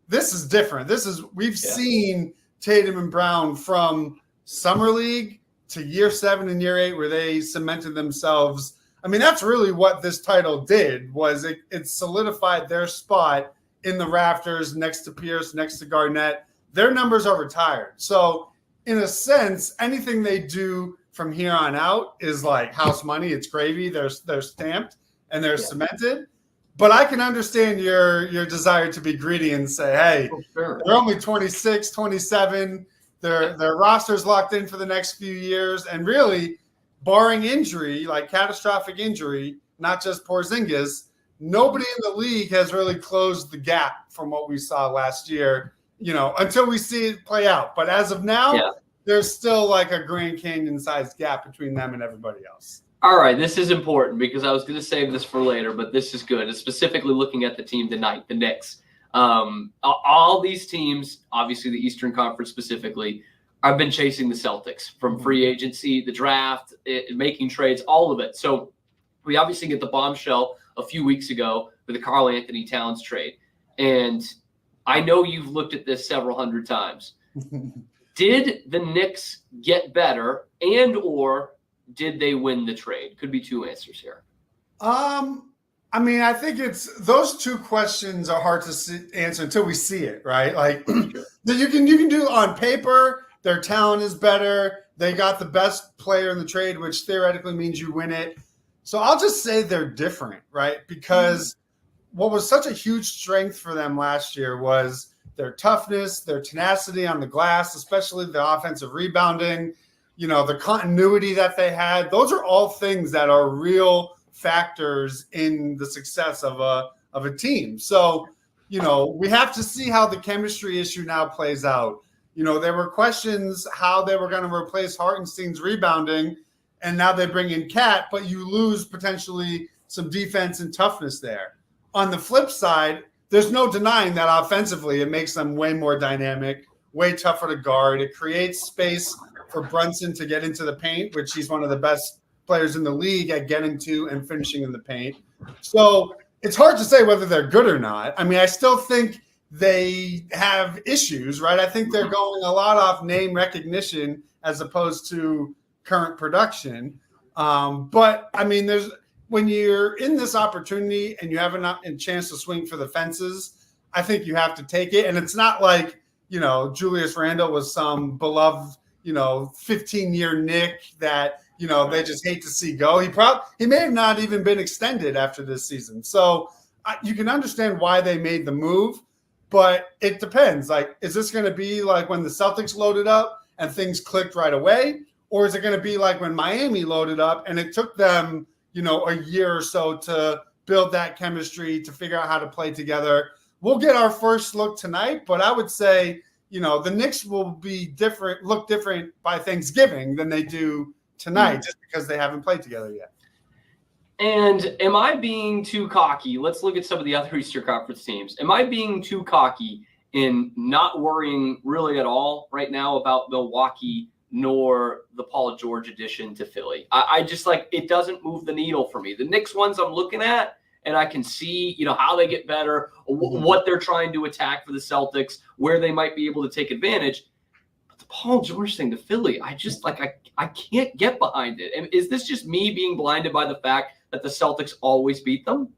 this is different. We've seen Tatum and Brown from Summer League to year 7 and year 8 where they cemented themselves. I mean, that's really what this title did, was it solidified their spot in the rafters next to Pierce, next to Garnett. Their numbers are retired. So in a sense, anything they do from here on out is like house money. It's gravy. They're stamped and they're cemented. But I can understand your desire to be greedy and say, hey, they're only 26, 27. Their roster's locked in for the next few years. And really, barring injury, like catastrophic injury, not just Porzingis, nobody in the league has really closed the gap from what we saw last year, until we see it play out. But as of now, there's still like a Grand Canyon-sized gap between them and everybody else. All right, this is important because I was going to save this for later, but this is good. It's specifically looking at the team tonight, the Knicks. All these teams, obviously the Eastern Conference specifically, I've been chasing the Celtics from free agency, the draft, making trades, all of it. So we obviously get the bombshell a few weeks ago with the Karl Anthony Towns trade. And I know you've looked at this several hundred times. Did the Knicks get better or did they win the trade? Could be two answers here. I mean, I think those two questions are hard to answer until we see it, right? Like, you can do on paper, their talent is better. They got the best player in the trade, which theoretically means you win it. So I'll just say they're different, right? Because what was such a huge strength for them last year was their toughness, their tenacity on the glass, especially the offensive rebounding, the continuity that they had. Those are all things that are real factors in the success of a team. So, we have to see how the chemistry issue now plays out. There were questions how they were going to replace Hartenstein's rebounding, and now they bring in Cat, but you lose potentially some defense and toughness there. On the flip side, there's no denying that offensively it makes them way more dynamic, way tougher to guard. It creates space for Brunson to get into the paint, which he's one of the best players in the league at getting to and finishing in the paint. So it's hard to say whether they're good or not. I mean, I still think they have issues, right? I think they're going a lot off name recognition as opposed to current production. But I mean, when you're in this opportunity and you have a chance to swing for the fences, I think you have to take it. And it's not like, Julius Randle was some beloved, 15-year Knick that, they just hate to see go. He may have not even been extended after this season. So you can understand why they made the move, but it depends. Like, is this going to be like when the Celtics loaded up and things clicked right away? Or is it going to be like when Miami loaded up and it took them, a year or so to build that chemistry, to figure out how to play together? We'll get our first look tonight, but I would say, the Knicks will look different by Thanksgiving than they do tonight, just because they haven't played together yet. And am I being too cocky? Let's look at some of the other Eastern Conference teams. Am I being too cocky in not worrying really at all right now about Milwaukee nor the Paul George addition to Philly? I just it doesn't move the needle for me. The Knicks ones I'm looking at, and I can see, how they get better, what they're trying to attack for the Celtics, where they might be able to take advantage. But the Paul George thing to Philly, I just I can't get behind it. And is this just me being blinded by the fact that the Celtics always beat them?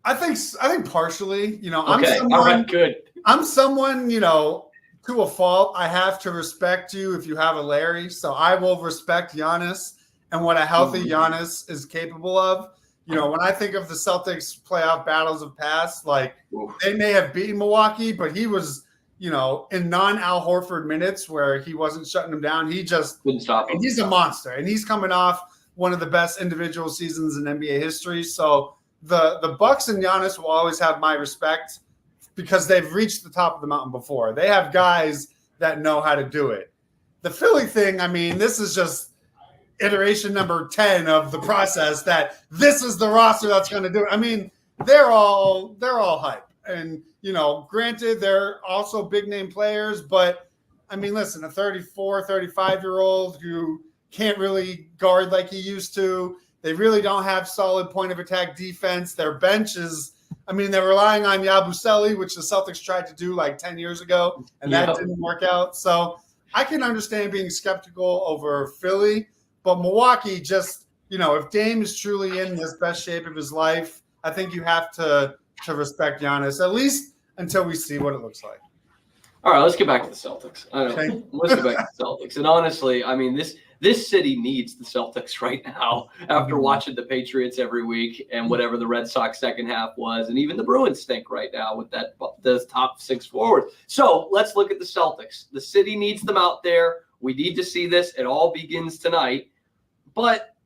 I think partially, Okay, all right, good. I'm someone, to a fault. I have to respect you if you have a Larry. So I will respect Giannis and what a healthy Giannis is capable of. When I think of the Celtics playoff battles of past, they may have beaten Milwaukee, but he was, in non-Al Horford minutes where he wasn't shutting them down. He just couldn't stop him. He's a monster, and he's coming off one of the best individual seasons in NBA history. So the Bucks and Giannis will always have my respect because they've reached the top of the mountain before. They have guys that know how to do it. The Philly thing, I mean, this is just iteration number 10 of the process that this is the roster that's going to do it. I mean, they're all hype. And, granted, they're also big name players, but I mean, listen, a 34, 35-year-old who can't really guard like he used to. They really don't have solid point of attack defense. Their bench is, they're relying on Yabusele, which the Celtics tried to do 10 years ago, and that didn't work out. So I can understand being skeptical over Philly. But Milwaukee just, if Dame is truly in this best shape of his life, I think you have to respect Giannis, at least until we see what it looks like. All right, let's get back to the Celtics. Let's get back to the Celtics. And honestly, this city needs the Celtics right now after watching the Patriots every week and whatever the Red Sox second half was, and even the Bruins stink right now with the top six forwards. So let's look at the Celtics. The city needs them out there. We need to see this. It all begins tonight. But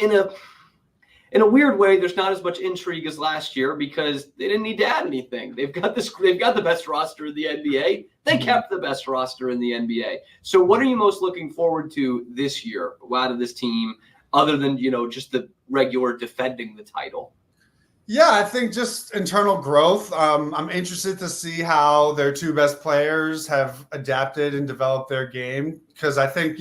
in a weird way, there's not as much intrigue as last year because they didn't need to add anything. They've got the best roster in the NBA. They kept the best roster in the NBA. So what are you most looking forward to this year out of this team, other than, just the regular defending the title? Yeah, I think just internal growth. I'm interested to see how their two best players have adapted and developed their game, because I think,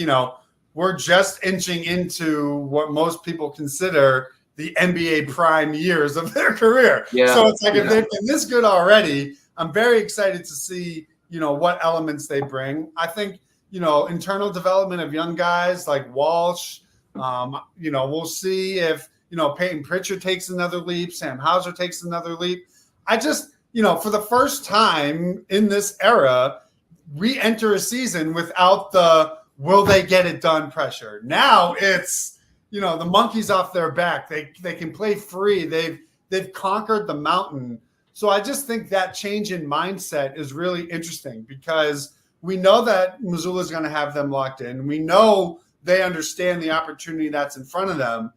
we're just inching into what most people consider the NBA prime years of their career. Yeah. So it's if they've been this good already, I'm very excited to see, what elements they bring. I think, internal development of young guys like Walsh, we'll see if, Peyton Pritchard takes another leap, Sam Hauser takes another leap. I just, for the first time in this era, we enter a season without the will they get it done pressure. Now it's, the monkey's off their back. They can play free. They've conquered the mountain. So I just think that change in mindset is really interesting because we know that Missoula is going to have them locked in. We know they understand the opportunity that's in front of them.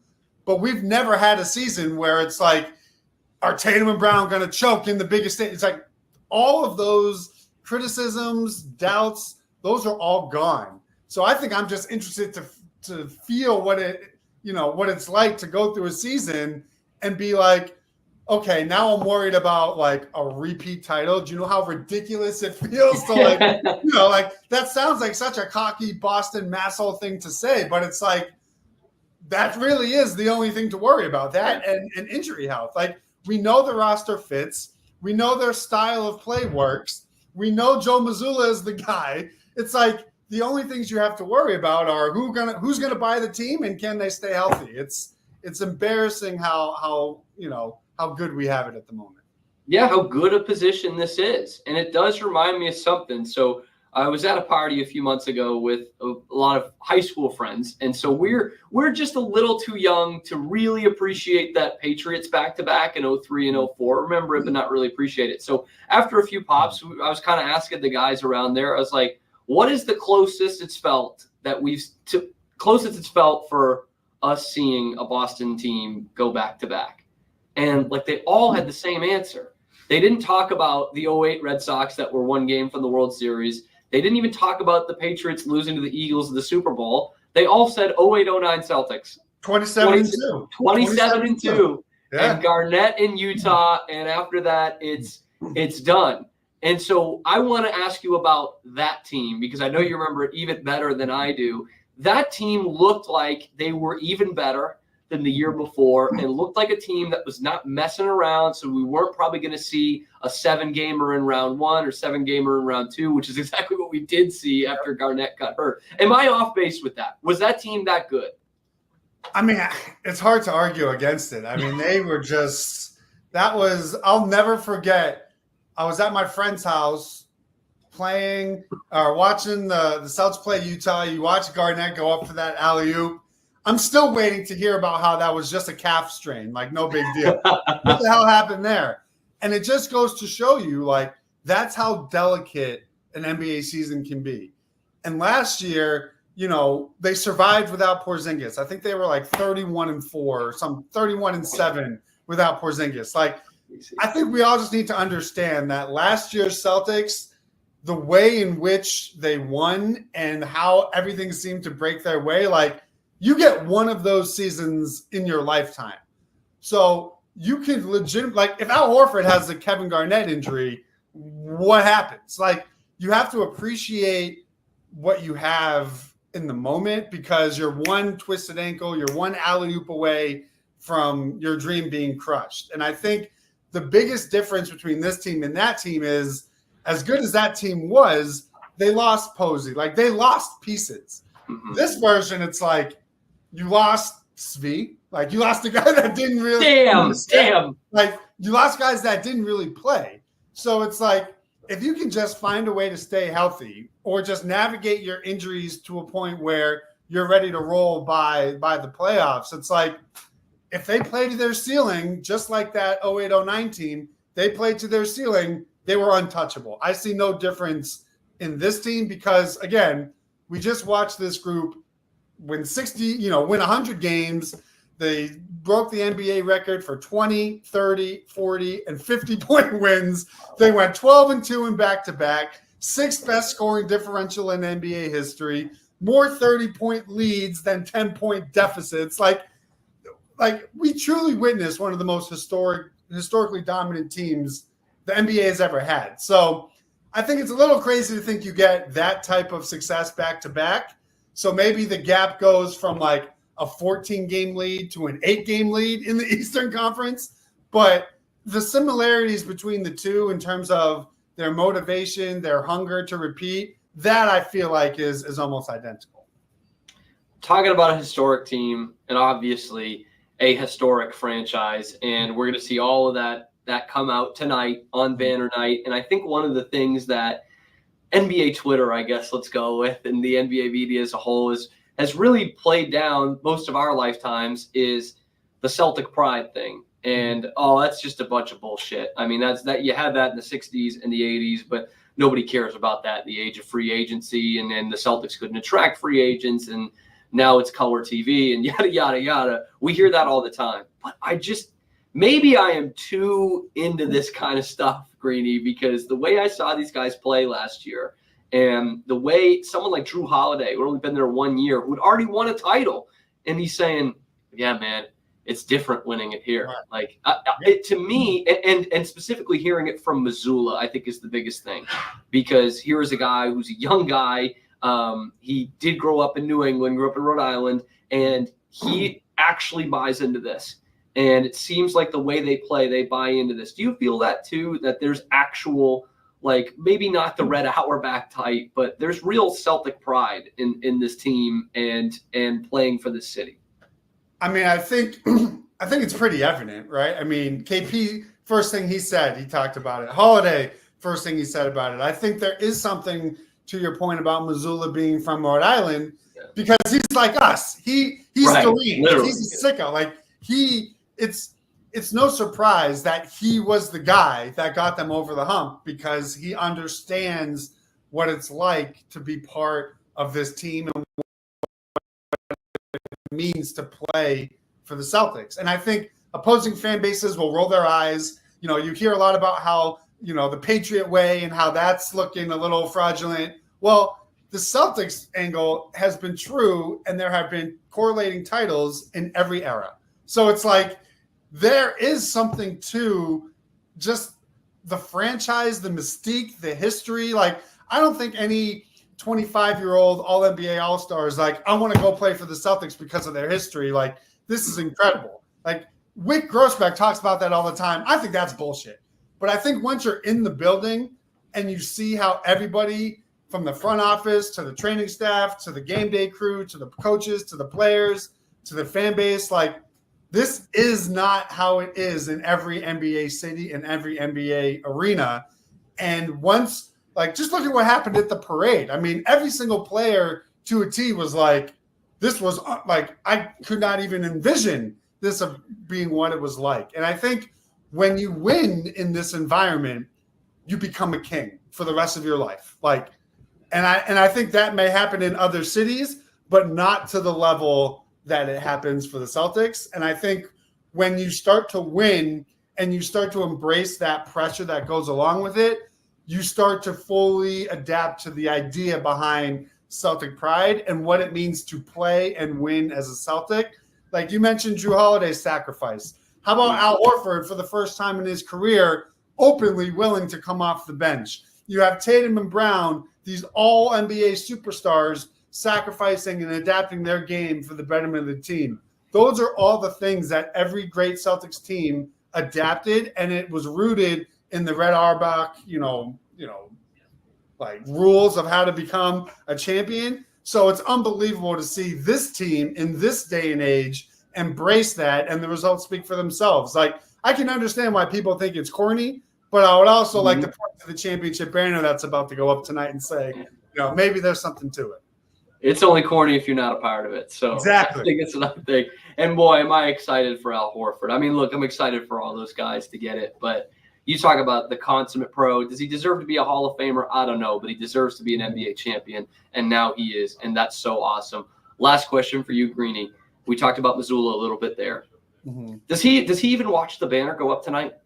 But we've never had a season where it's are Tatum and Brown going to choke in the biggest stage? It's all of those criticisms, doubts, those are all gone. So I think I'm just interested to feel what it's like to go through a season and be okay, now I'm worried about like a repeat title. Do you know how ridiculous it feels to like, like that sounds like such a cocky Boston masshole thing to say, but it's like, that really is the only thing to worry about, that and injury health. Like, we know the roster fits. We know their style of play works. We know Joe Mazzulla is the guy. It's like the only things you have to worry about are who's gonna buy the team and can they stay healthy. It's embarrassing how good we have it at the moment. Yeah, how good a position this is. And it does remind me of something. So I was at a party a few months ago with a lot of high school friends. And so we're just a little too young to really appreciate that Patriots back-to-back in 03 and 04. Remember it, but not really appreciate it. So after a few pops, I was kind of asking the guys around there, I was like, what is the closest it's felt for us seeing a Boston team go back-to-back? And like they all had the same answer. They didn't talk about the 08 Red Sox that were one game from the World Series. They didn't even talk about the Patriots losing to the Eagles in the Super Bowl. They all said 08-09 Celtics. 27-2. 27-2. Yeah. And Garnett in Utah. And after that, it's done. And so I want to ask you about that team because I know you remember it even better than I do. That team looked like they were even better than the year before and looked like a team that was not messing around. So we weren't probably going to see a 7-gamer in round 1 or 7-gamer in round 2, which is exactly what we did see after Garnett got hurt. Am I off base with that? Was that team that good? I mean, it's hard to argue against it. I mean, they were I'll never forget. I was at my friend's house playing or watching the Celtics play Utah. You watch Garnett go up for that alley-oop. I'm still waiting to hear about how that was just a calf strain, like no big deal. What the hell happened there? And it just goes to show you, like, that's how delicate an NBA season can be. And last year, they survived without Porzingis. I think they were like 31-4 or some 31-7 without Porzingis. Like, I think we all just need to understand that last year's Celtics, the way in which they won and how everything seemed to break their way, like, you get one of those seasons in your lifetime. So you could like if Al Horford has the Kevin Garnett injury, what happens? Like, you have to appreciate what you have in the moment because you're one twisted ankle, you're one alley-oop away from your dream being crushed. And I think the biggest difference between this team and that team is, as good as that team was, they lost Posey. Like, they lost pieces. Mm-hmm. This version, it's like, you lost Svi. Like, you lost a guy that didn't really. Damn. Like, you lost guys that didn't really play. So it's like, if you can just find a way to stay healthy or just navigate your injuries to a point where you're ready to roll by the playoffs, it's like, if they play to their ceiling, just like that 08-09 team, they played to their ceiling, they were untouchable. I see no difference in this team because, again, we just watched this group win 100 games. They broke the NBA record for 20, 30, 40, and 50-point wins. They went 12-2 in back-to-back, 6th best scoring differential in NBA history, more 30-point leads than 10-point deficits. Like we truly witnessed one of the most historically dominant teams the NBA has ever had. So I think it's a little crazy to think you get that type of success back-to-back. So maybe the gap goes from like a 14-game lead to an 8-game lead in the Eastern Conference. But the similarities between the two in terms of their motivation, their hunger to repeat, that I feel like is almost identical. Talking about a historic team and obviously a historic franchise, and we're going to see all of that come out tonight on Banner Night. And I think one of the things that NBA Twitter, I guess, let's go with, and the NBA media as a whole has really played down most of our lifetimes is the Celtic pride thing. And, that's just a bunch of bullshit. I mean, that's that you had that in the 60s and the 80s, but nobody cares about that, the age of free agency, and then the Celtics couldn't attract free agents, and now it's color TV and yada, yada, yada. We hear that all the time. But maybe I am too into this kind of stuff, Greeny, because the way I saw these guys play last year and the way someone like Drew Holiday, who had only been there 1 year, who had already won a title, and he's saying, yeah, man, it's different winning it here. Right. Like it to me, and specifically hearing it from Missoula, I think is the biggest thing, because here is a guy who's a young guy. He did grow up in New England, grew up in Rhode Island, and he actually buys into this. And it seems like the way they play, they buy into this. Do you feel that too, that there's actual, like, maybe not the Red Auerbach type, but there's real Celtic pride in this team and playing for this city? I mean, I think it's pretty evident, right? I mean, KP, first thing he said, he talked about it. Holiday, first thing he said about it. I think there is something to your point about Missoula being from Rhode Island, because he's like us. He's right, Doreen. literally. He's a sicko. Like it's no surprise that he was the guy that got them over the hump, because he understands what it's like to be part of this team and what it means to play for the Celtics. And I think opposing fan bases will roll their eyes. You know, you hear a lot about how, you know, the Patriot way and how that's looking a little fraudulent. Well, the Celtics angle has been true, and there have been correlating titles in every era. So it's like there is something to just the franchise, the mystique, the history. Like, I don't think any 25-year-old All-NBA All-Star is like, I want to go play for the Celtics because of their history. Like, this is incredible. Like, Wick Grossbeck talks about that all the time. I think that's bullshit. But I think once you're in the building and you see how everybody from the front office to the training staff to the game day crew to the coaches to the players to the fan base, like, this is not how it is in every NBA city and every NBA arena. And once, like, just look at what happened at the parade. I mean, every single player to a T was like, this was like, I could not even envision this of being what it was like. And I think when you win in this environment, you become a king for the rest of your life. Like, and I think that may happen in other cities, but not to the level that it happens for the Celtics. And I think when you start to win and you start to embrace that pressure that goes along with it, you start to fully adapt to the idea behind Celtic pride and what it means to play and win as a Celtic. Like you mentioned, Jrue Holiday's sacrifice. How about Al Horford, for the first time in his career, openly willing to come off the bench? You have Tatum and Brown, these all NBA superstars, sacrificing and adapting their game for the betterment of the team. Those are all the things that every great Celtics team adapted, and it was rooted in the Red Auerbach, like rules of how to become a champion. So it's unbelievable to see this team in this day and age embrace that, and the results speak for themselves. Like, I can understand why people think it's corny, but I would also like to point to the championship banner that's about to go up tonight and say, maybe there's something to it. It's only corny if you're not a part of it. So exactly. I think it's another thing. And boy, am I excited for Al Horford. I mean, look, I'm excited for all those guys to get it. But you talk about the consummate pro. Does he deserve to be a Hall of Famer? I don't know, but he deserves to be an NBA champion. And now he is. And that's so awesome. Last question for you, Greeny. We talked about Missoula a little bit there. Mm-hmm. Does he even watch the banner go up tonight?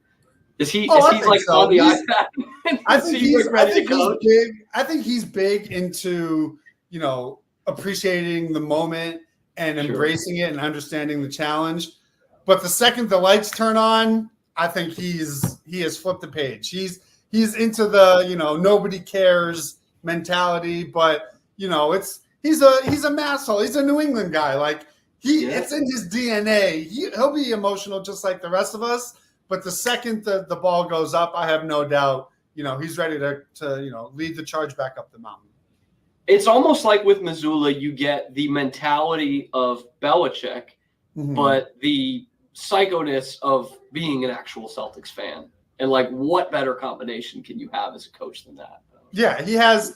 Is he like so. On the iPad? I think he's big. I think he's big into, appreciating the moment and embracing it and understanding the challenge. But the second the lights turn on, I think he has flipped the page. He's into the, nobody cares mentality, but he's a masshole. He's a New England guy. Like it's in his DNA. He'll be emotional just like the rest of us. But the second the ball goes up, I have no doubt, he's ready to lead the charge back up the mountain. It's almost like with Missoula, you get the mentality of Belichick, but the psychoness of being an actual Celtics fan. And like, what better combination can you have as a coach than that? Yeah, he has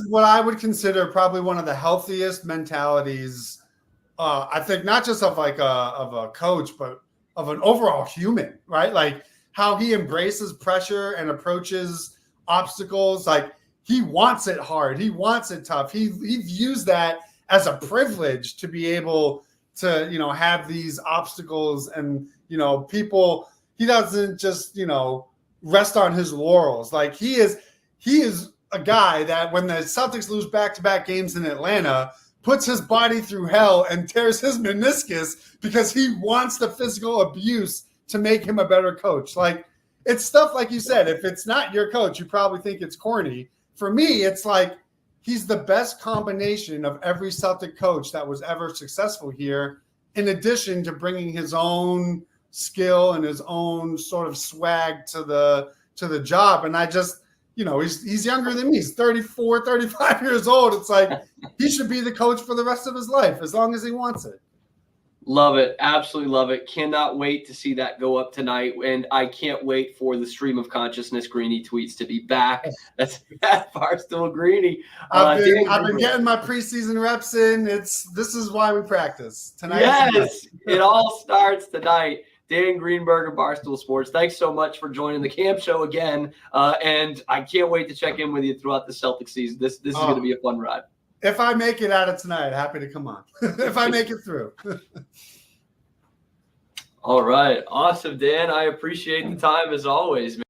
what I would consider probably one of the healthiest mentalities. I think not just of a coach, but of an overall human, right? Like how he embraces pressure and approaches obstacles. Like he wants it hard. He wants it tough. He views that as a privilege to be able to, have these obstacles and, people, he doesn't just, rest on his laurels. Like he is a guy that when the Celtics lose back-to-back games in Atlanta, puts his body through hell and tears his meniscus because he wants the physical abuse to make him a better coach. Like, it's stuff like you said, if it's not your coach, you probably think it's corny. For me, it's like he's the best combination of every Celtic coach that was ever successful here, in addition to bringing his own skill and his own sort of swag to the job. And I just, he's younger than me. He's 34, 35 years old. It's like he should be the coach for the rest of his life as long as he wants it. Love it. Absolutely love it. Cannot wait to see that go up tonight. And I can't wait for the Stream of Consciousness Greeny tweets to be back. That's at Barstool Greeny. I've been getting my preseason reps in. This is why we practice tonight. Yes, it all starts tonight. Dan Greenberg of Barstool Sports, thanks so much for joining the Camp Show again. And I can't wait to check in with you throughout the Celtics season. This is going to be a fun ride. If I make it out of tonight, happy to come on. If I make it through. All right. Awesome, Dan. I appreciate the time as always, man.